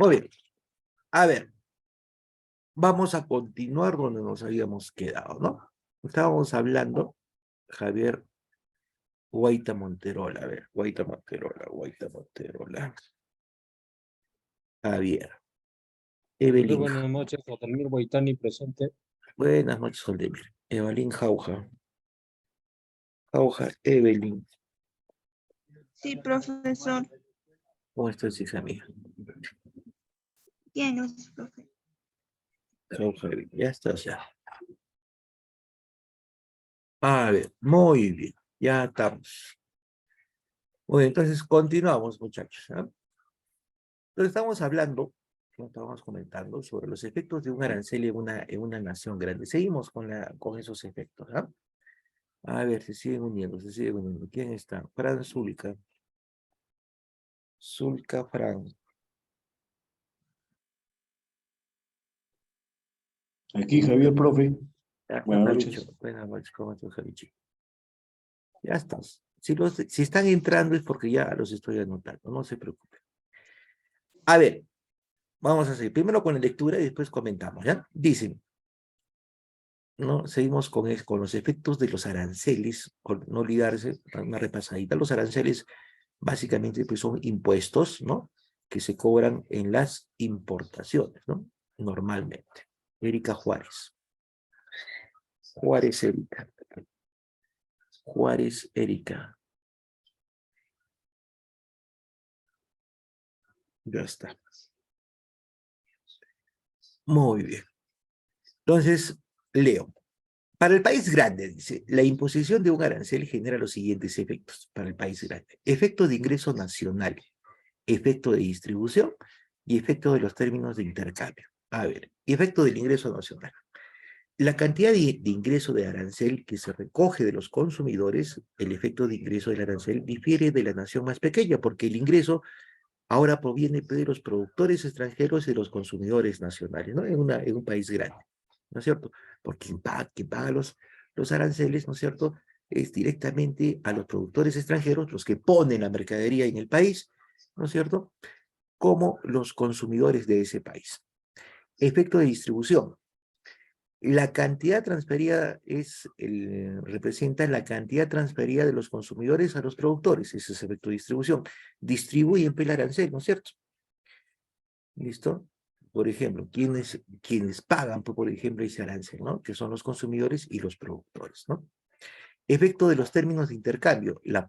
Muy bien. A ver, vamos a continuar donde nos habíamos quedado, ¿no? Estábamos hablando, Javier Guaita Monterola, a ver, Guaita Monterola. Javier. Muy Evelyn. buenas noches, Otalmir Boitani presente. Buenas noches, Oldemir. Evelyn Jauja. Jauja, Evelyn. Sí, profesor. ¿Cómo estás, hija mía? Bien, gracias, profe. Jauja, Evelyn. Ya estás, ya. A ver, muy bien. Ya estamos. Bueno, entonces continuamos, muchachos. ¿Ah? Entonces estamos hablando, como estábamos comentando, sobre los efectos de un arancel en una nación grande. Seguimos con esos efectos. ¿Ah? A ver, se siguen uniendo, se siguen uniendo. ¿Quién está? Fran Zulca. Zulca Fran. Aquí Javier, profe. Ya, Buenas Javicho. noches. Buenas noches, ¿cómo estás, Javicho? Ya estás. Si están entrando es porque ya los estoy anotando, no se preocupen. A ver, vamos a seguir. Primero con la lectura y después comentamos, ¿ya? Dicen, ¿no? Seguimos con los efectos de los aranceles, con no olvidarse, una repasadita. Los aranceles básicamente pues, son impuestos, ¿no? Que se cobran en las importaciones, ¿no? Normalmente. Erika Juárez. Juárez Erika. Juárez Erika. Ya está. Muy bien. Entonces, leo. Para el país grande, dice, la imposición de un arancel genera los siguientes efectos para el país grande. Efecto de ingreso nacional, efecto de distribución y efecto de los términos de intercambio. A ver, efecto del ingreso nacional. La cantidad de ingreso de arancel que se recoge de los consumidores, el efecto de ingreso del arancel difiere de la nación más pequeña, porque el ingreso ahora proviene de los productores extranjeros y de los consumidores nacionales, ¿no? En un país grande, ¿no es cierto? Porque quien paga los aranceles, ¿no es cierto? Es directamente a los productores extranjeros, los que ponen la mercadería en el país, ¿no es cierto? Como los consumidores de ese país. Efecto de distribución. La cantidad transferida representa la cantidad transferida de los consumidores a los productores, ese es efecto de distribución. Distribuyen el arancel, ¿no es cierto? ¿Listo? Por ejemplo, quienes pagan, por ejemplo, ese arancel, ¿no? Que son los consumidores y los productores, ¿no? Efecto de los términos de intercambio, la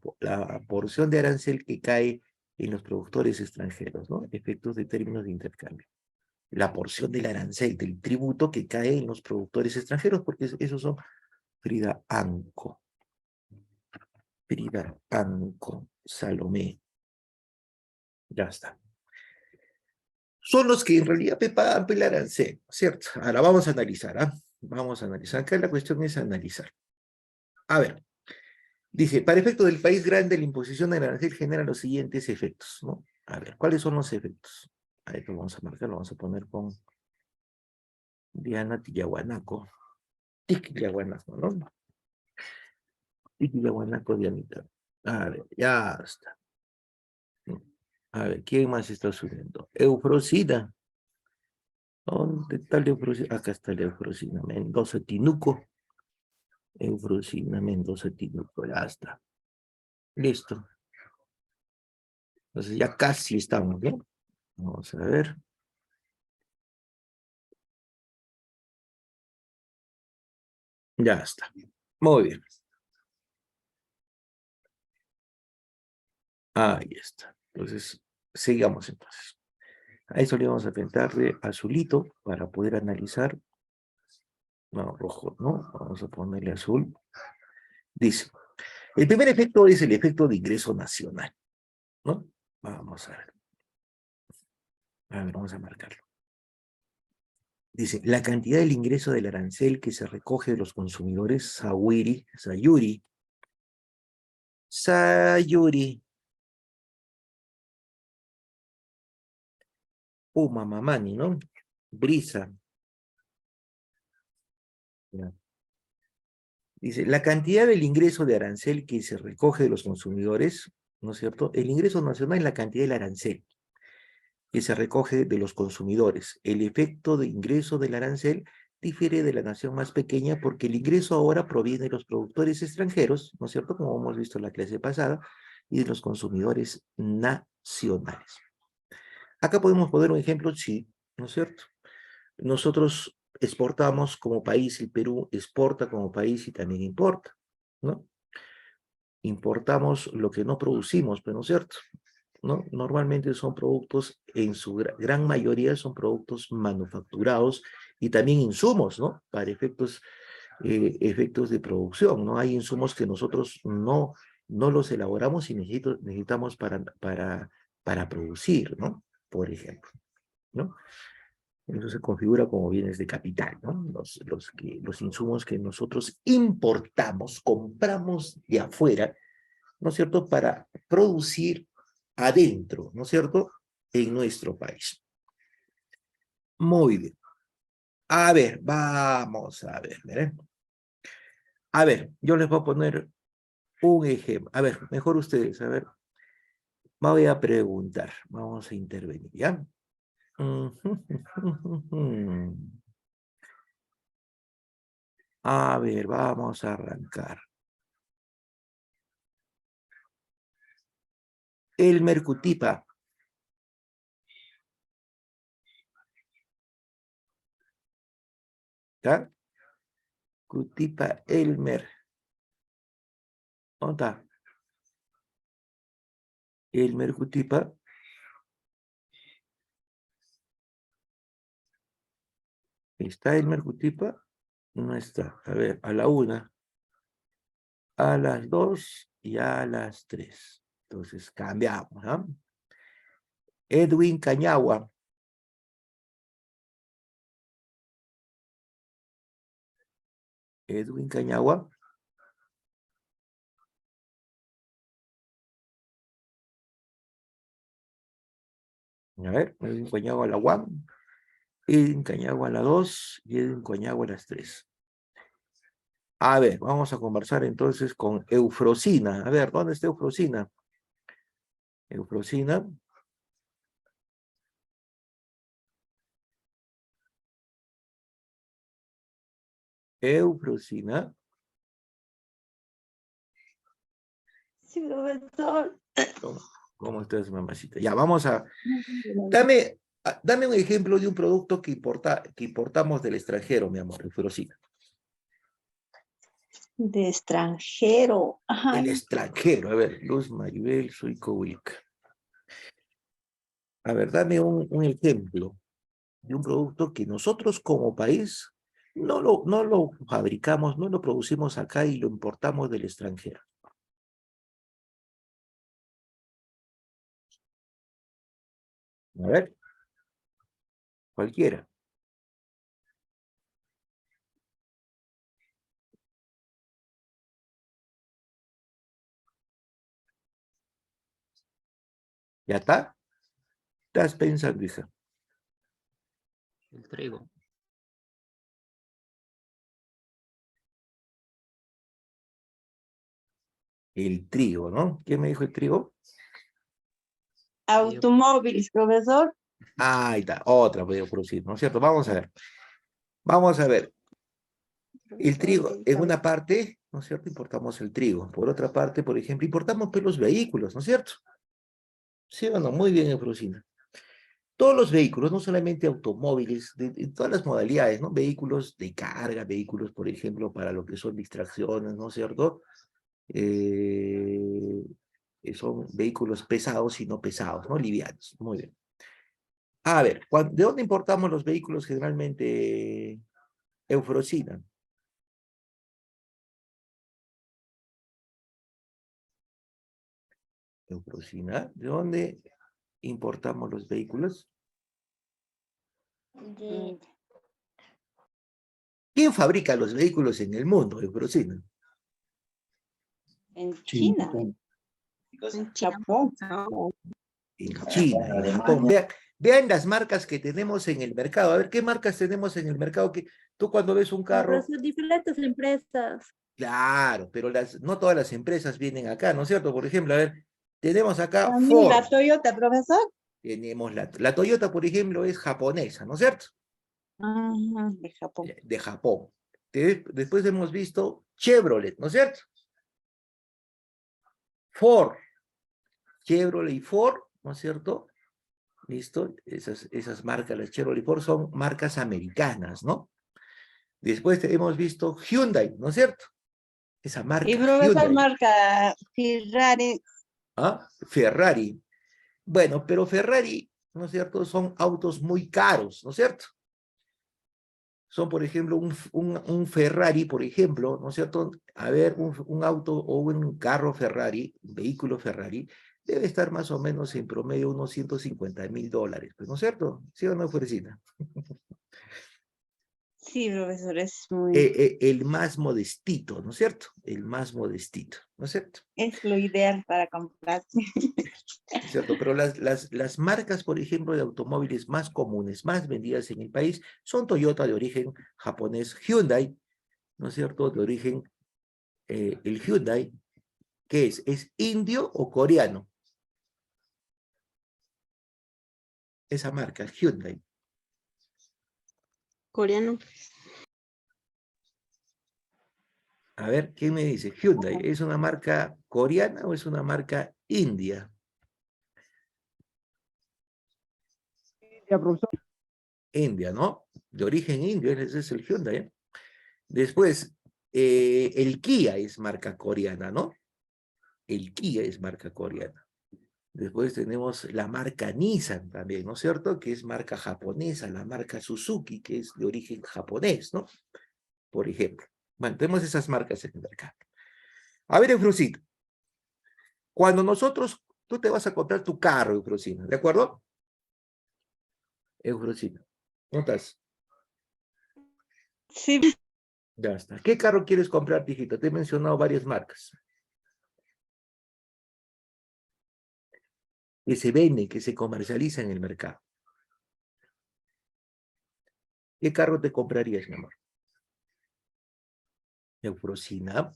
porción de arancel que cae en los productores extranjeros, ¿no? Efectos de términos de intercambio. La porción del arancel, del tributo que cae en los productores extranjeros, porque esos son Frida Anco, Salomé. Ya está. Son los que en realidad pagan el arancel, ¿cierto? Ahora vamos a analizar, ¿ah? Vamos a analizar. Acá la cuestión es analizar. A ver, dice, para efecto del país grande, la imposición del arancel genera los siguientes efectos, ¿no? A ver, ¿cuáles son los efectos? Ahí lo vamos a marcar, lo vamos a poner con Diana Tillahuanaco. Tillahuanaco, ¿no? Tillahuanaco, Dianita. A ver, ya está. A ver, ¿quién más está subiendo? Eufrosina. ¿Dónde está la Eufrosina? Acá está la Eufrosina. Mendoza Tinuco. Eufrosina Mendoza Tinuco. Ya está. Listo. Entonces ya casi estamos, ¿bien? Vamos a ver. Ya está. Muy bien. Ahí está. Entonces, sigamos entonces. A eso le vamos a pintarle azulito para poder analizar. No, rojo, ¿no? Vamos a ponerle azul. Dice, el primer efecto es el efecto de ingreso nacional, ¿no? Vamos a ver. A ver, vamos a marcarlo. Dice, la cantidad del ingreso del arancel que se recoge de los consumidores Sayuri, Mamani, ¿no? Brisa. Ya. Dice, la cantidad del ingreso de arancel que se recoge de los consumidores, ¿no es cierto? El ingreso nacional es la cantidad del arancel. que se recoge de los consumidores. El efecto de ingreso del arancel difiere de la nación más pequeña porque el ingreso ahora proviene de los productores extranjeros, ¿no es cierto? Como hemos visto en la clase pasada, y de los consumidores nacionales. Acá podemos poner un ejemplo, sí, ¿no es cierto? Nosotros exportamos como país, el Perú exporta como país y también importa, ¿no? Importamos lo que no producimos, pero ¿no es cierto? ¿No? Normalmente son productos, en su gran mayoría son productos manufacturados y también insumos, ¿no? Para efectos de producción, ¿no? Hay insumos que nosotros no los elaboramos y necesitamos para producir, ¿no? Por ejemplo, ¿no? Eso se configura como bienes de capital, ¿no? Los insumos que nosotros importamos, compramos de afuera, ¿no es cierto?, para producir adentro, ¿no es cierto?, en nuestro país. Muy bien. A ver, vamos a ver, ¿verdad? A ver, yo les voy a poner un ejemplo. A ver, mejor ustedes, a ver. Voy a preguntar, vamos a intervenir, ¿ya? A ver, vamos a arrancar. El Mercutipa. ¿Ya? Cutipa Elmer. ¿Dónde está? El Mercutipa. ¿Está el Mercutipa? No está. A ver, a la 1, a las 2 y a las 3. Entonces cambiamos, ¿no? Edwin Cañagua. Edwin Cañagua. A ver, Edwin Cañagua a la 1, Edwin Cañagua a la 2 y Edwin Cañagua a las 3. A ver, vamos a conversar entonces con Eufrosina. A ver, ¿dónde está Eufrosina? Eufrosina. Eufrosina. Sí, profesor. ¿Cómo estás, mamacita? Ya, vamos a... Dame un ejemplo de un producto que importamos del extranjero, mi amor, Eufrosina. De extranjero. Ajá. El extranjero, a ver, Luz Maribel Suicowic. A ver, dame un ejemplo de un producto que nosotros como país no lo fabricamos, no lo producimos acá y lo importamos del extranjero. A ver, cualquiera. ¿Ya está? ¿Estás pensando, hija? El trigo. El trigo, ¿no? ¿Quién me dijo el trigo? Automóviles, profesor. Ahí está, otra voy a producir, ¿no es cierto? Vamos a ver. Vamos a ver. El trigo, en una parte, ¿no es cierto? Importamos el trigo. Por otra parte, por ejemplo, importamos pues los vehículos, ¿no es cierto? ¿Sí o no? Muy bien, Eufrosina. Todos los vehículos, no solamente automóviles, de todas las modalidades, ¿no? Vehículos de carga, vehículos, por ejemplo, para lo que son distracciones, ¿no es cierto? Son vehículos pesados y no pesados, ¿no? Livianos. Muy bien. A ver, ¿de dónde importamos los vehículos generalmente, Eufrosina? Eufrosina, ¿de dónde importamos los vehículos? ¿Quién fabrica los vehículos en el mundo, Eufrosina? En China. China. En Japón. En China, en Japón. Vean las marcas que tenemos en el mercado. A ver, ¿qué marcas tenemos en el mercado? Que tú cuando ves un carro... Profesor, diferentes empresas. Claro, pero no todas las empresas vienen acá, ¿no es cierto? Por ejemplo, a ver, tenemos acá También la Ford. Toyota, profesor. Tenemos la Toyota, por ejemplo, es japonesa, ¿no es cierto? Ajá, de Japón. De Japón. Después hemos visto Chevrolet, ¿no es cierto? Ford. Chevrolet y Ford, ¿no es cierto? ¿Listo? Esas marcas, las Chevrolet y Ford, son marcas americanas, ¿no? Después hemos visto Hyundai, ¿no es cierto? Esa marca Y profesor, Hyundai. marca Ferrari. ¿Ah? Ferrari. Bueno, pero Ferrari, ¿no es cierto? Son autos muy caros, ¿no es cierto? Son, por ejemplo, un Ferrari, por ejemplo, ¿no es cierto? A ver, un auto o un carro Ferrari, un vehículo Ferrari, debe estar más o menos en promedio unos $150.000, pues, ¿no es cierto? ¿Sí o no, Fuercita? Sí, profesor, es muy, El más modestito, ¿no es cierto? El más modestito, ¿no es cierto? es lo ideal para comprar. ¿No es cierto? Pero las marcas, por ejemplo, de automóviles más comunes, más vendidas en el país, son Toyota de origen japonés, Hyundai, ¿no es cierto? De origen, el Hyundai, ¿qué es? ¿Es indio o coreano? Esa marca, Hyundai. Coreano. A ver, ¿quién me dice? Hyundai, ¿es una marca coreana o es una marca india? Ya, profesor. India, ¿no? De origen indio, ese es el Hyundai, ¿eh? Después, el Kia es marca coreana, ¿no? El Kia es marca coreana. Después tenemos la marca Nissan también, ¿no es cierto? Que es marca japonesa, la marca Suzuki, que es de origen japonés, ¿no? Por ejemplo. Bueno, tenemos esas marcas en el mercado. A ver, Eufrosina, cuando tú te vas a comprar tu carro, Eufrosina, ¿de acuerdo? Eufrosina, ¿no estás? Sí, Ya está. ¿Qué carro quieres comprar, hijito? Te he mencionado varias marcas que se venden, que se comercializan en el mercado. ¿Qué carro te comprarías, mi amor? Eufrosina.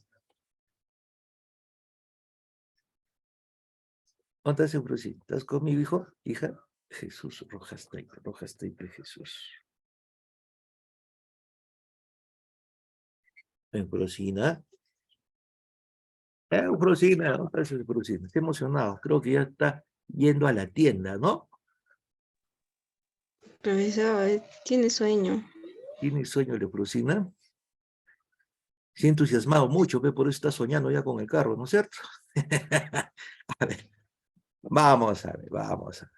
¿Dónde estás, Eufrosina? ¿Estás conmigo, hijo? ¿Hija? Jesús, rojas triple Jesús. Eufrosina. Eufrosina, ¿dónde estás, Eufrosina? Estoy emocionado. Creo que ya está yendo a la tienda, ¿no? Profesor, tiene sueño. ¿Tiene sueño, Eufrosina? Se ha entusiasmado mucho, ve, por eso está soñando ya con el carro, ¿no es cierto? A ver, vamos a ver, vamos a ver.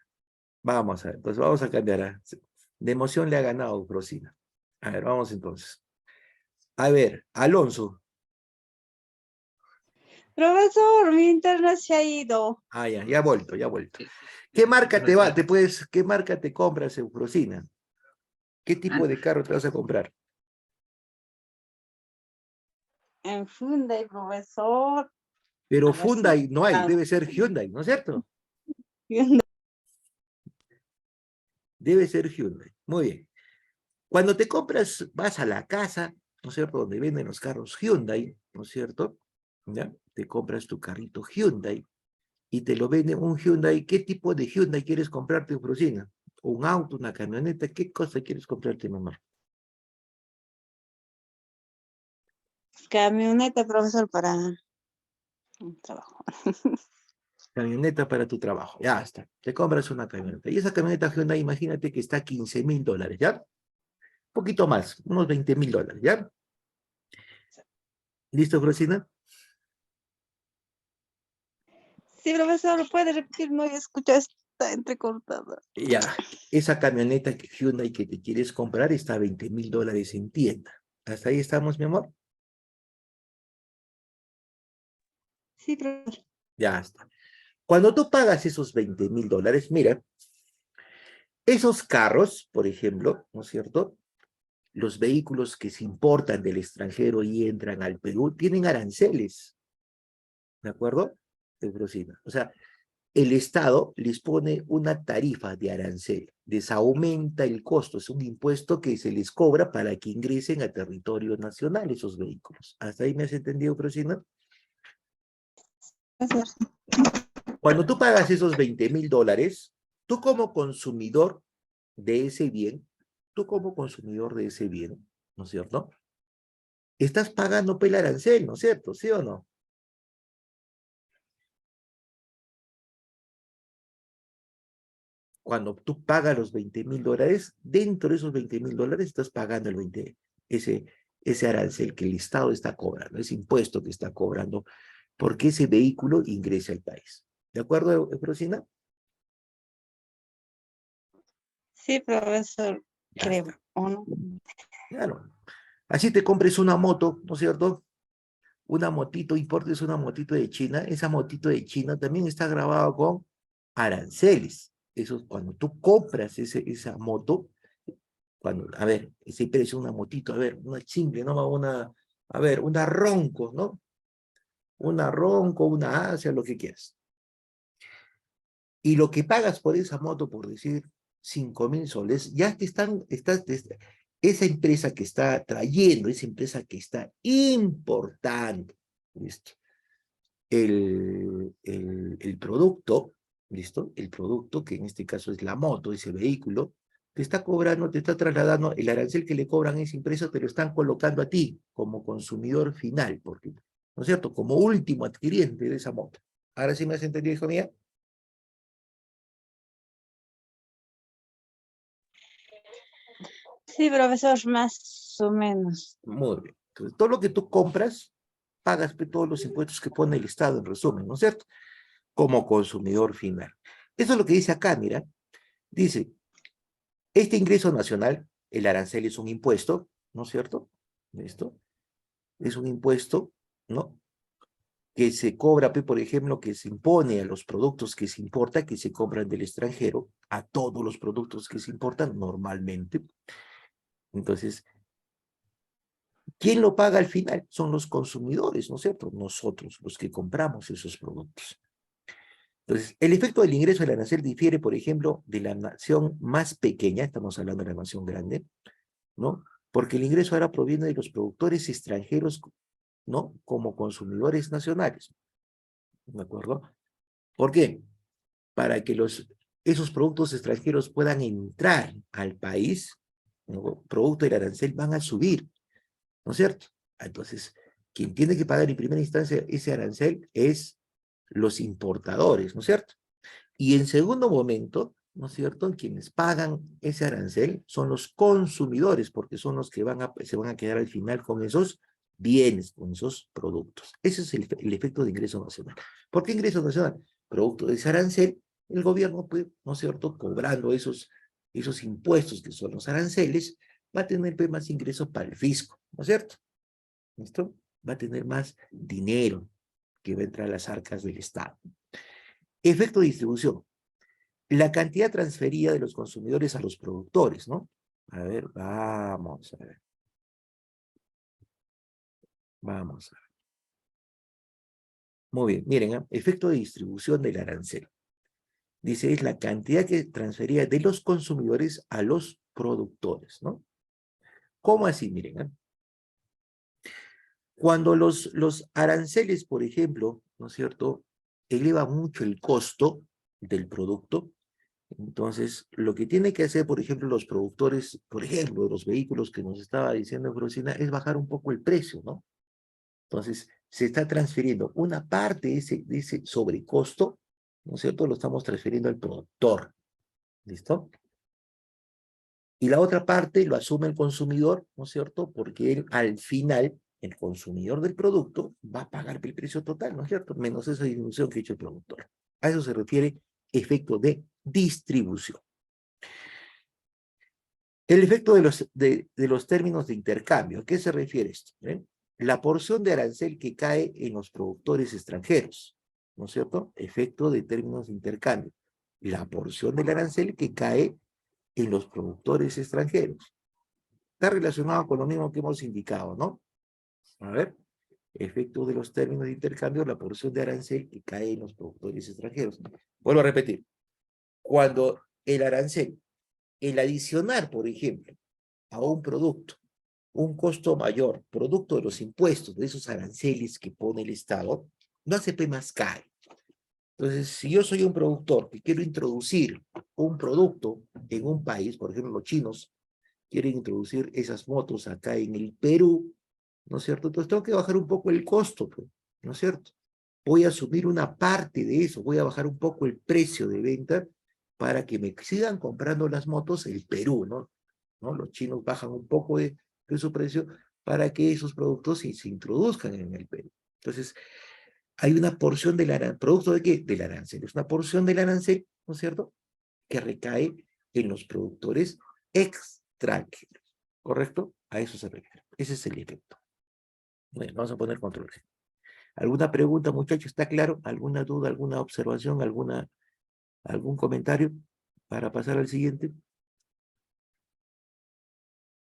Vamos a ver, entonces vamos a cambiar. De emoción le ha ganado Eufrosina. A ver, vamos entonces. A ver, Alonso. profesor, mi internet se ha ido. Ah, ya ha vuelto, ya ha vuelto. ¿Qué marca qué marca te compras, Eufrosina? ¿Qué tipo de carro te vas a comprar? En Hyundai, profesor. Pero A ver si Hyundai no hay, alcanza. debe ser Hyundai, ¿no es cierto? Hyundai. Debe ser Hyundai. Muy bien. Cuando te compras, vas a la casa, ¿no es cierto? Donde venden los carros Hyundai, ¿no es cierto? ¿Ya? Te compras tu carrito Hyundai y te lo venden un Hyundai. ¿Qué tipo de Hyundai quieres comprarte, Eufrosina? ¿Un auto, una camioneta? ¿Qué cosa quieres comprarte, mamá? Camioneta, profesor, para un trabajo. Camioneta para tu trabajo. Ya está. Te compras una camioneta. Y esa camioneta Hyundai, imagínate que está a $15.000, ¿ya? Un poquito más, unos $20.000, ¿ya? ¿Listo, Eufrosina? Sí, profesor, ¿puede repetir? No escucho, está entrecortada. Ya, esa camioneta Hyundai que te quieres comprar está a $20.000 en tienda. ¿Hasta ahí estamos, mi amor? Sí, profesor. Ya está. Cuando tú pagas esos $20.000, mira, esos carros, por ejemplo, ¿no es cierto? Los vehículos que se importan del extranjero y entran al Perú tienen aranceles, ¿de acuerdo? Eufrosina. O sea, el Estado les pone una tarifa de arancel, les aumenta el costo, es un impuesto que se les cobra para que ingresen a territorio nacional esos vehículos. ¿Hasta ahí me has entendido, Eufrosina? Profesor. Cuando tú pagas esos $20.000, tú como consumidor de ese bien, tú como consumidor de ese bien, ¿no es cierto? Estás pagando el arancel, ¿no es cierto? ¿Sí o no? Cuando tú pagas los $20.000, dentro de esos $20.000 estás pagando ese arancel que el Estado está cobrando, ese impuesto que está cobrando, porque ese vehículo ingresa al país. ¿De acuerdo, Efrosina? Sí, profesor, Ya creo, está. ¿o no? Claro. Así te compres una moto, ¿no es cierto? Una motito, importes una motito de China, esa motito de China también está grabado con aranceles. Eso, cuando tú compras esa moto, a ver, ese precio de una motito, a ver, una simple, ¿no? A ver, una Ronco, ¿no? Una Ronco, una Asia, lo que quieras. Y lo que pagas por esa moto, por decir 5.000 soles, ya esa empresa que está trayendo, esa empresa que está importando, ¿listo? El producto, ¿listo? El producto, que en este caso es la moto, ese vehículo, te está cobrando, te está trasladando, el arancel que le cobran a esa empresa, te lo están colocando a ti como consumidor final, porque, ¿no es cierto? Como último adquiriente de esa moto. ¿Ahora sí me has entendido, hijo mía? Sí, profesor, más o menos. Muy bien. Entonces, todo lo que tú compras, pagas todos los impuestos que pone el Estado, en resumen, ¿no es cierto? Como consumidor final. Eso es lo que dice acá, mira. Dice, este ingreso nacional, el arancel es un impuesto, ¿no es cierto? ¿Esto? Es un impuesto, ¿no? Que se cobra, por ejemplo, que se impone a los productos que se importan, que se compran del extranjero, a todos los productos que se importan normalmente. Entonces, ¿quién lo paga al final? Son los consumidores, ¿no es cierto? Nosotros, los que compramos esos productos. Entonces, el efecto del ingreso del arancel difiere, por ejemplo, de la nación más pequeña, estamos hablando de la nación grande, ¿no? Porque el ingreso ahora proviene de los productores extranjeros, ¿no? Como consumidores nacionales, ¿de acuerdo? ¿Por qué? Para que esos productos extranjeros puedan entrar al país, ¿no? Producto del arancel van a subir, ¿no es cierto? Entonces, quien tiene que pagar en primera instancia ese arancel es los importadores, ¿no es cierto? Y en segundo momento, ¿no es cierto? Quienes pagan ese arancel son los consumidores, porque son los que se van a quedar al final con esos bienes, con esos productos. Ese es el efecto de ingreso nacional. ¿Por qué ingreso nacional? Producto de ese arancel, el gobierno, pues, ¿no es cierto? Cobrando esos impuestos que son los aranceles, va a tener pues, más ingresos para el fisco, ¿no es cierto? ¿Listo? Va a tener más dinero que va a entrar a las arcas del Estado. Efecto de distribución. La cantidad transferida de los consumidores a los productores, ¿no? A ver, vamos a ver. Vamos a ver. Muy bien, miren, efecto de distribución del arancel. Dice, es la cantidad que transfería de los consumidores a los productores, ¿no? ¿Cómo así? Miren, cuando los aranceles, por ejemplo, ¿no es cierto?, elevan mucho el costo del producto. Entonces, lo que tiene que hacer, por ejemplo, los productores, por ejemplo, de los vehículos que nos estaba diciendo Frosina, es bajar un poco el precio, ¿no? Entonces, se está transfiriendo una parte de ese sobrecosto, ¿no es cierto? Lo estamos transfiriendo al productor, ¿listo? Y la otra parte lo asume el consumidor, ¿no es cierto? Porque él, al final, el consumidor del producto va a pagar el precio total, ¿no es cierto? Menos esa disminución que ha hecho el productor. A eso se refiere efecto de distribución. El efecto de los términos de intercambio. ¿A qué se refiere esto? La porción de arancel que cae en los productores extranjeros, ¿no es cierto? Efecto de términos de intercambio. La porción del arancel que cae en los productores extranjeros. Está relacionado con lo mismo que hemos indicado, ¿no? A ver, efecto de los términos de intercambio, la porción de arancel que cae en los productores extranjeros. Vuelvo a repetir. Cuando el arancel, el adicionar, por ejemplo, a un producto, un costo mayor, producto de los impuestos, de esos aranceles que pone el Estado, no hace más caro. Entonces, si yo soy un productor que quiero introducir un producto en un país, por ejemplo, los chinos quieren introducir esas motos acá en el Perú, ¿no es cierto? Entonces tengo que bajar un poco el costo, pues, ¿no es cierto? Voy a asumir una parte de eso, voy a bajar un poco el precio de venta para que me sigan comprando las motos el Perú, ¿no? Los chinos bajan un poco de su precio para que esos productos se introduzcan en el Perú. Entonces, hay una porción del arancel, ¿producto de qué? Del arancel. Es una porción del arancel, ¿no es cierto?, que recae en los productores extranjeros, ¿correcto? A eso se refiere. Ese es el efecto. Bueno, vamos a poner control. ¿Alguna pregunta, muchachos? ¿Está claro? ¿Alguna duda, alguna observación, algún comentario para pasar al siguiente?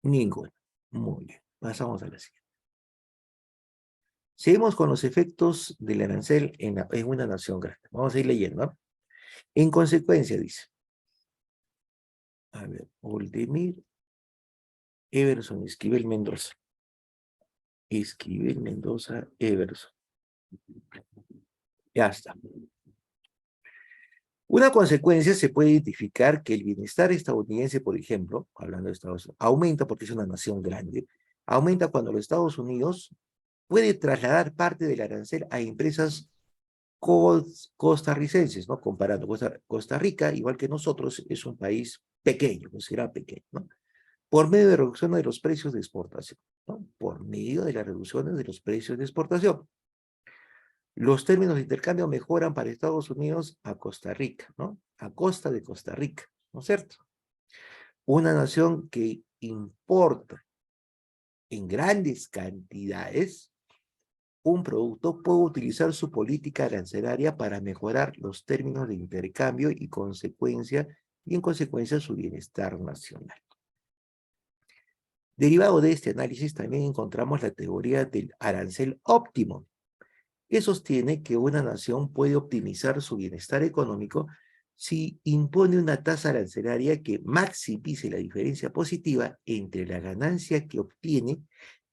Ninguno. Muy bien. Pasamos a la siguiente. Seguimos con los efectos del arancel en una nación grande. Vamos a ir leyendo, ¿no? En consecuencia, dice. A ver, Oldemir Everson, Esquivel Mendoza. Esquivel Mendoza Everson. Ya está. Una consecuencia se puede identificar que el bienestar estadounidense, por ejemplo, hablando de Estados Unidos, aumenta porque es una nación grande, aumenta cuando los Estados Unidos puede trasladar parte del arancel a empresas costarricenses, ¿no? Comparando Costa Rica, igual que nosotros, es un país pequeño, será pequeño, ¿no? Por medio de reducción de los precios de exportación, ¿no? Por medio de las reducciones de los precios de exportación. Los términos de intercambio mejoran para Estados Unidos a Costa Rica, ¿no? A costa de Costa Rica, ¿no es cierto? Una nación que importa en grandes cantidades un producto puede utilizar su política arancelaria para mejorar los términos de intercambio y en consecuencia su bienestar nacional. Derivado de este análisis también encontramos la teoría del arancel óptimo, que sostiene que una nación puede optimizar su bienestar económico si impone una tasa arancelaria que maximice la diferencia positiva entre la ganancia que obtiene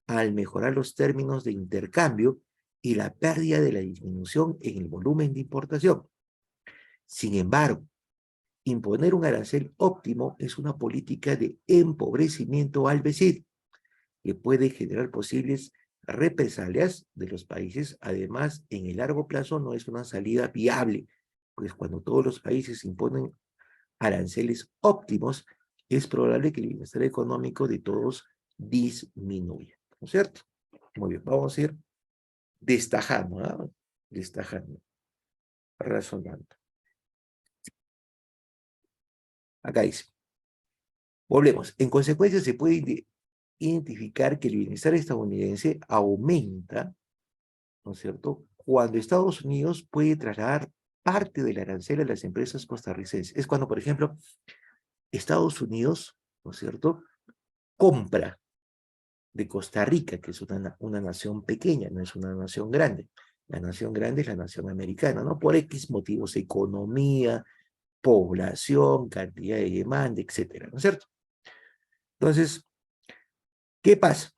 al mejorar los términos de intercambio y la pérdida de la disminución en el volumen de importación. Sin embargo, imponer un arancel óptimo es una política de empobrecimiento al vecino, que puede generar posibles represalias de los países. Además, en el largo plazo no es una salida viable, pues cuando todos los países imponen aranceles óptimos, es probable que el bienestar económico de todos disminuya, ¿no es cierto? Muy bien, vamos a ir destajando, ¿no? Destajando, razonando. Acá dice, volvemos. En consecuencia, se puede identificar que el bienestar estadounidense aumenta, ¿no es cierto?, cuando Estados Unidos puede trasladar parte del arancel a las empresas costarricenses. Es cuando, por ejemplo, Estados Unidos, ¿no es cierto?, compra de Costa Rica, que es una nación pequeña, no es una nación grande. La nación grande es la nación americana, ¿no? Por X motivos, economía, población, cantidad de demanda, etcétera, ¿no es cierto? Entonces, ¿qué pasa?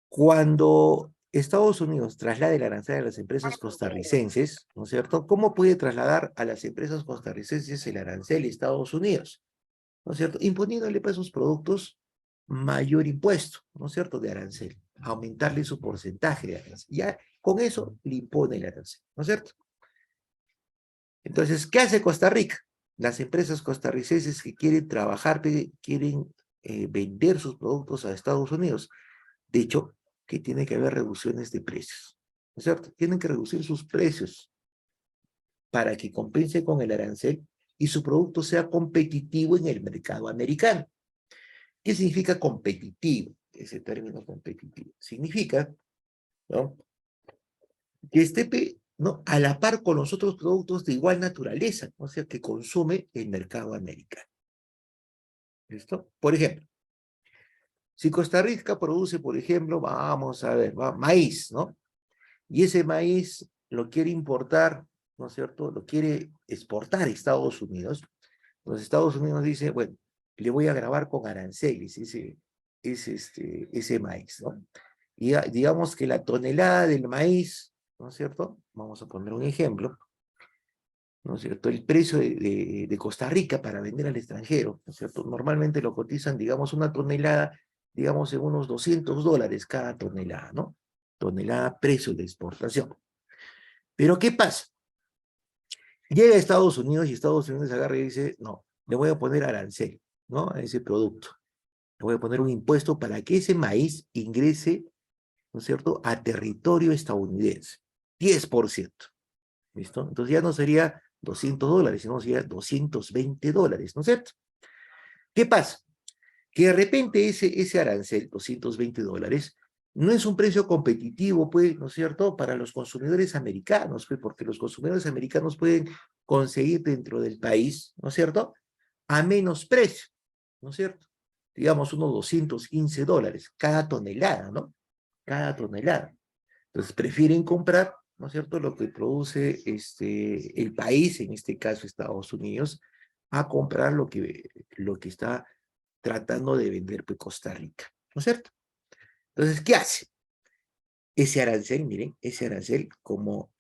Cuando Estados Unidos traslade el arancel a las empresas costarricenses, ¿no es cierto? ¿Cómo puede trasladar a las empresas costarricenses el arancel a Estados Unidos? ¿No es cierto? Imponiéndole para esos productos mayor impuesto, ¿no es cierto?, de arancel, aumentarle su porcentaje de arancel. Ya con eso le impone el arancel, ¿no es cierto? Entonces, ¿qué hace Costa Rica? Las empresas costarricenses que quieren trabajar, quieren vender sus productos a Estados Unidos. De hecho, que tiene que haber reducciones de precios, ¿no es cierto? Tienen que reducir sus precios para que compense con el arancel y su producto sea competitivo en el mercado americano. ¿Qué significa competitivo? Ese término competitivo. Significa, ¿no?, que esté, ¿no?, a la par con los otros productos de igual naturaleza, o sea, que consume el mercado americano. ¿Listo? Por ejemplo, si Costa Rica produce, por ejemplo, vamos a ver, maíz, ¿no? Y ese maíz lo quiere importar, ¿no es cierto?, lo quiere exportar a Estados Unidos. Los Estados Unidos dice, bueno, le voy a gravar con aranceles ese maíz, ¿no? Y digamos que la tonelada del maíz, ¿no es cierto? Vamos a poner un ejemplo, ¿no es cierto? El precio de Costa Rica para vender al extranjero, ¿no es cierto? Normalmente lo cotizan, digamos, una tonelada, digamos, en unos $200 cada tonelada, ¿no? Tonelada precio de exportación. Pero ¿qué pasa? Llega a Estados Unidos y Estados Unidos agarra y dice, no, le voy a poner arancel, ¿no? A ese producto. Le voy a poner un impuesto para que ese maíz ingrese, ¿no es cierto?, a territorio estadounidense. 10%. ¿Listo? Entonces ya no sería $200, sino sería $220, ¿no es cierto? ¿Qué pasa? Que de repente ese arancel, $220, no es un precio competitivo, pues, ¿no es cierto?, para los consumidores americanos, pues, porque los consumidores americanos pueden conseguir dentro del país, ¿no es cierto?, a menos precio, ¿no es cierto? Digamos unos $215 cada tonelada, ¿no? Cada tonelada. Entonces prefieren comprar, ¿no es cierto?, lo que produce el país, en este caso Estados Unidos, a comprar lo que está tratando de vender pues, Costa Rica, ¿no es cierto? Entonces, ¿qué hace? Ese arancel, miren, ese arancel, como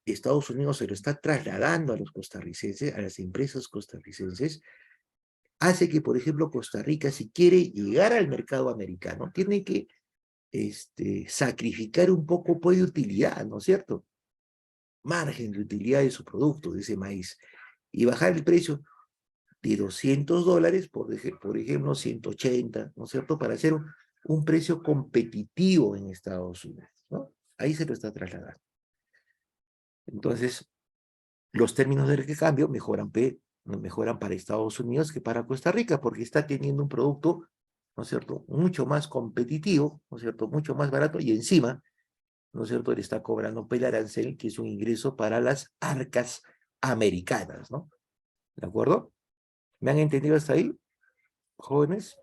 Estados Unidos se lo está trasladando a los costarricenses, a las empresas costarricenses, hace que, por ejemplo, Costa Rica, si quiere llegar al mercado americano, tiene que sacrificar un poco pues, de utilidad, ¿no es cierto? Margen de utilidad de su producto, de ese maíz, y bajar el precio de $200, por ejemplo, 180, ¿no es cierto?, para hacer un precio competitivo en Estados Unidos, ¿no? Ahí se lo está trasladando. Entonces, los términos de cambio mejoran para Estados Unidos que para Costa Rica, porque está teniendo un producto, ¿no es cierto?, mucho más competitivo, ¿no es cierto?, mucho más barato, y encima, ¿no es cierto?, le está cobrando el arancel, que es un ingreso para las arcas americanas, ¿no? ¿De acuerdo? ¿Me han entendido hasta ahí, jóvenes?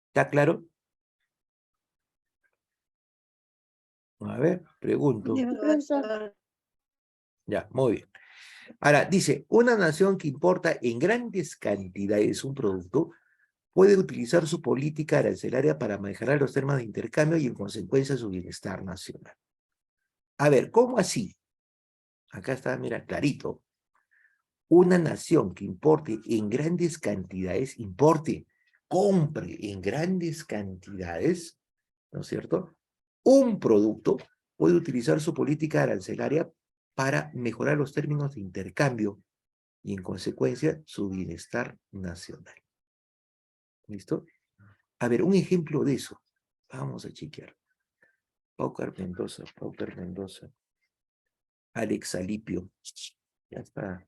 ¿Está claro? A ver, pregunto. Sí, profesor. Ya, muy bien. Ahora, dice, una nación que importa en grandes cantidades un producto puede utilizar su política arancelaria para mejorar los temas de intercambio y en consecuencia su bienestar nacional. A ver, ¿cómo así? Acá está, mira, clarito. Una nación que importe en grandes cantidades, compre en grandes cantidades, ¿no es cierto?, un producto puede utilizar su política arancelaria para mejorar los términos de intercambio y, en consecuencia, su bienestar nacional. ¿Listo? A ver, un ejemplo de eso. Vamos a chequear. Paucar Mendoza. Alex Alipio. Ya está.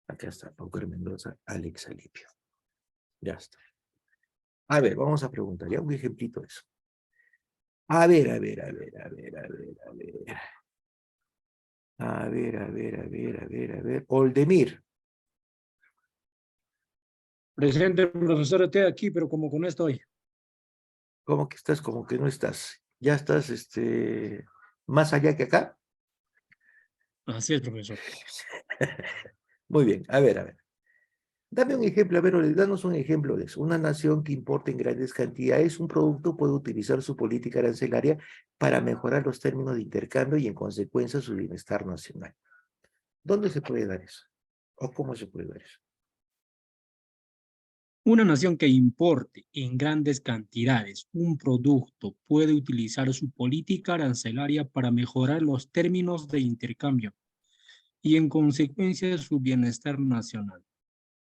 Acá está, Paucar Mendoza, Alex Alipio. Ya está. A ver, vamos a preguntar ya un ejemplito de eso. A ver. A ver. Oldemir. Presente, profesor, estoy aquí, pero como que no estoy. ¿Cómo que estás? Como que no estás. ¿Ya estás más allá que acá? Así es, profesor. Muy bien, a ver. Dame un ejemplo, a ver, danos un ejemplo de eso. Una nación que importa en grandes cantidades un producto puede utilizar su política arancelaria para mejorar los términos de intercambio y en consecuencia su bienestar nacional. ¿Dónde se puede dar eso? ¿O cómo se puede dar eso? Una nación que importe en grandes cantidades un producto puede utilizar su política arancelaria para mejorar los términos de intercambio y en consecuencia su bienestar nacional.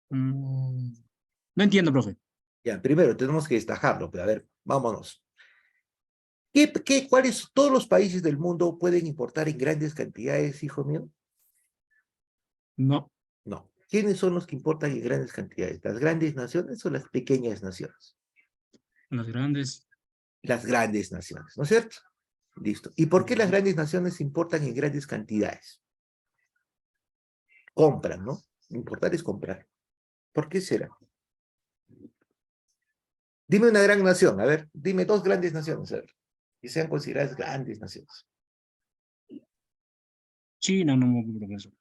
No entiendo, profe. Ya, primero tenemos que destacarlo, pero a ver, vámonos. ¿Cuáles todos los países del mundo pueden importar en grandes cantidades, hijo mío? No, No. ¿Quiénes son los que importan en grandes cantidades? ¿Las grandes naciones o las pequeñas naciones? las grandes. Las grandes naciones, ¿no es cierto? Listo. ¿Y por qué las grandes naciones importan en grandes cantidades? Compran, ¿no? Importar es comprar. ¿Por qué será? Dime una gran nación, a ver, dime dos grandes naciones, a ver, que sean consideradas grandes naciones. China, no, profesor.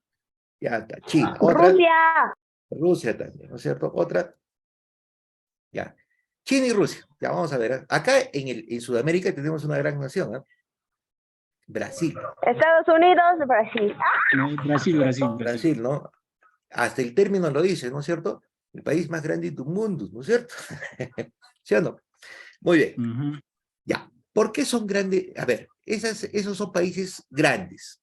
Ya está, China. ¿Otra? Rusia. Rusia también, ¿no es cierto? ¿Otra? Ya. China y Rusia. Ya vamos a ver. Acá en Sudamérica tenemos una gran nación, ¿eh? Brasil. Estados Unidos, Brasil. No, Brasil. Brasil, ¿no? Hasta el término lo dice, ¿no es cierto? El país más grande del mundo, ¿no es cierto? ¿Sí o no? Muy bien. Ujú. Ya. ¿Por qué son grandes? A ver, esos son países grandes.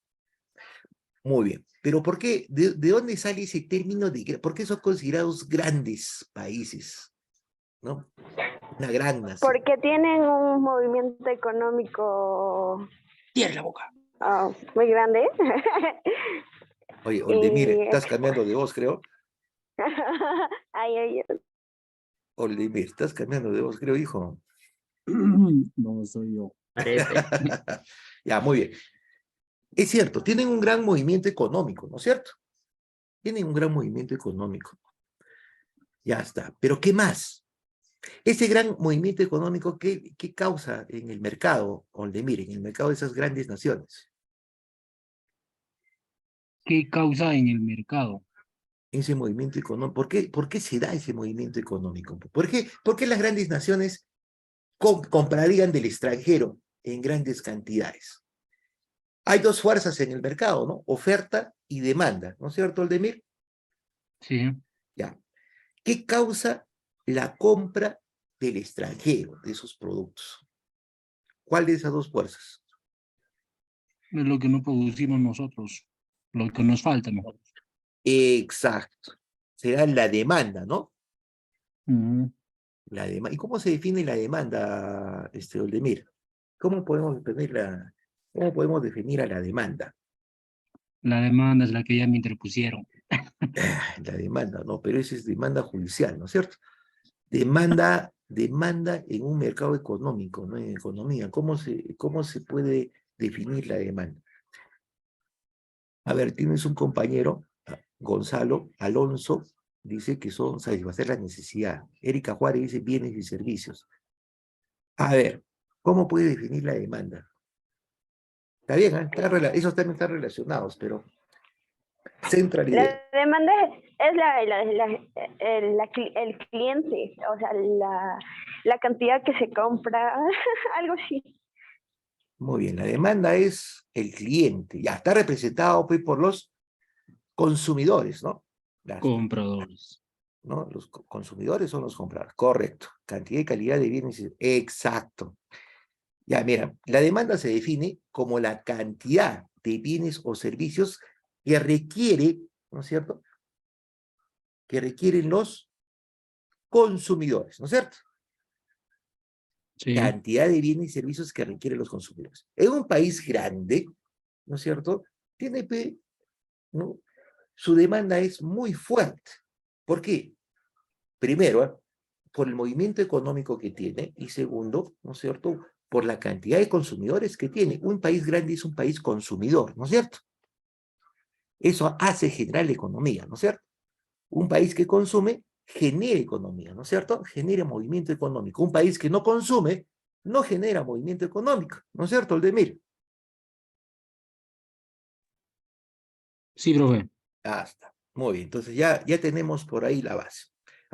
Muy bien. Pero ¿por qué? ¿De dónde sale ese término por qué son considerados grandes países? ¿No? Una gran nación. Porque tienen un movimiento económico Cierra la boca. muy grande. Oye, Oldemir, Y- estás cambiando de voz, creo. ay. Oldemir, estás cambiando de voz, creo, hijo. No soy yo. Parece. Ya, muy bien. Es cierto, tienen un gran movimiento económico, ¿no es cierto? Tienen un gran movimiento económico. Ya está. Pero ¿qué más? Ese gran movimiento económico, ¿qué causa en el mercado, Oldemir, en el mercado de esas grandes naciones? ¿Qué causa en el mercado? Ese movimiento económico. ¿Por qué se da ese movimiento económico? ¿Por qué las grandes naciones comprarían del extranjero en grandes cantidades? Hay dos fuerzas en el mercado, ¿no? Oferta y demanda, ¿no es cierto, Oldemir? Sí. Ya. ¿Qué causa la compra del extranjero de esos productos? ¿Cuál de esas dos fuerzas? Es lo que no producimos nosotros. Lo que nos falta a nosotros. Exacto. Será la demanda, ¿no? Ujú. ¿Y cómo se define la demanda, Oldemir? ¿Cómo podemos definir a la demanda? La demanda es la que ya me interpusieron. La demanda, no, pero esa es demanda judicial, ¿no es cierto? Demanda en un mercado económico, no en economía. ¿Cómo se puede definir la demanda? A ver, tienes un compañero, Gonzalo Alonso, dice que son satisfacer la necesidad. Erika Juárez dice bienes y servicios. A ver, ¿cómo puede definir la demanda? Está bien, ¿eh? Esos también están relacionados, pero centra la idea. La demanda es el cliente, o sea, la cantidad que se compra, algo así. Muy bien, la demanda es el cliente, ya está representado pues, por los consumidores, ¿no? Compradores. ¿No? Los consumidores son los compradores, correcto. Cantidad y calidad de bienes, exacto. Ya, mira, la demanda se define como la cantidad de bienes o servicios que requiere, ¿no es cierto? Que requieren los consumidores, ¿no es cierto? Sí. Cantidad de bienes y servicios que requieren los consumidores. En un país grande, ¿no es cierto? Tiene, ¿no? Su demanda es muy fuerte. ¿Por qué? Primero, por el movimiento económico que tiene, y segundo, ¿no es cierto?, por la cantidad de consumidores que tiene. Un país grande es un país consumidor, ¿no es cierto? Eso hace generar la economía, ¿no es cierto? Un país que consume genera economía, ¿no es cierto? Genera movimiento económico. Un país que no consume no genera movimiento económico, ¿no es cierto, Oldemir? Sí, profe. Muy bien, entonces ya tenemos por ahí la base.